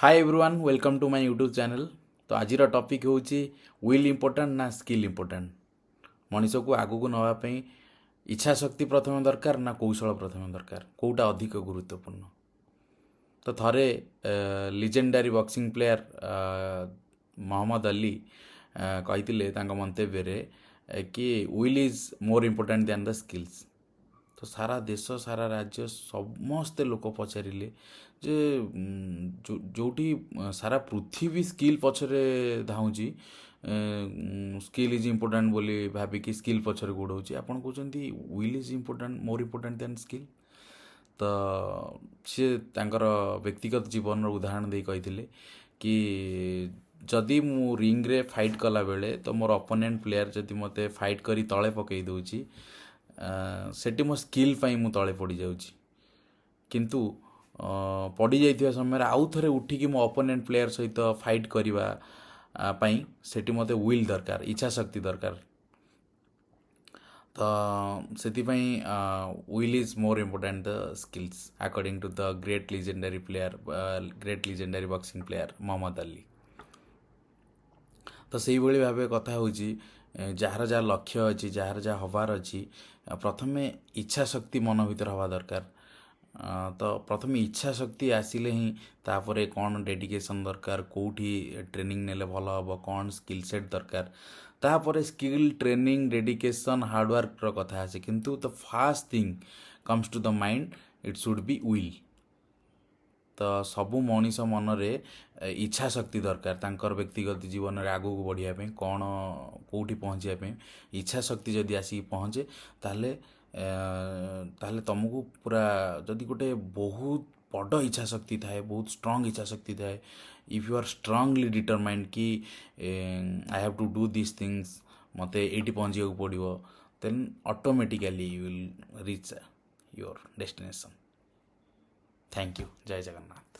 Hi everyone welcome to my YouTube channel. तो आज topic हूँ विल इम्पोर्टाट ना स्किल इम्पोर्टाट। मनीष को आगू नापी इच्छा शक्ति प्रथम दरकार ना कौशल प्रथम दरकार, कौटा अधिक गुरुत्वपूर्ण। तो थरे legendary boxing player Muhammad Ali कही मंतव्य कि will is more important than the skills. तो सारा देश सारा राज्य समस्ते लोक पचारे जे जोटी सारा पृथ्वी स्किल पछरे धाउची, स्किल इज इम्पोर्टाट बोली भाविकी स्किल पछरे गोड़ाऊँच। आपड़ कहते will is important more important than skill. तो सी तांकर व्यक्तिगत जीवन उदाहरण दे कही कि जदि मु रिंग रे फाइट कला बेले तो मोर अपोनेंट प्लेयर जदि मते फाइट करी तले पकई दउची सेठी मो स्किल पाई मु तले पड़ जाउची, किंतु पड़ जाइथिबा समय आउ थरे उठिकी मो अपोनेंट प्लेयर सहित फाइट करबा पाई सेठी मते विल दरकार, इच्छा शक्ति दरकार। तो सेथिपाई will is more important the skills according to the great legendary player, great legendary boxing player Muhammad Ali. तो से भाई भाव कथा हूँ जार जहाँ लक्ष्य अच्छी जार जहाँ हबार अच्छी प्रथम इच्छा शक्ति मन भर हवा दरकार। तो प्रथम इच्छा शक्ति आसिले ही तापर कौन डेडिकेशन दरकार, कौटी ट्रेनिंग नेले भल हम, कौन स्किल सेट दरकार, तापर स्किल ट्रेनिंग डेडिकेशन हार्डवर्क कथा आसे। किंतु the first thing comes to the mind it should be will. तो सबू मनीष मनरे इच्छा शक्ति दरकार तांकर व्यक्तिगत जीवन में आगू को बढ़िया कौन कौटी पहुँचापी इच्छा शक्ति जदि आसिक पहुँचे ताले ताले तुमको पूरा जदि गोटे बहुत बड़ इच्छा शक्ति थाए, बहुत स्ट्रांग इच्छा शक्ति थाए, if you are strongly determined कि I have to do this things, मते एटी पहुँचा पड़ो, then automatically you will reach your destination. Thank you. जय जगन्नाथ।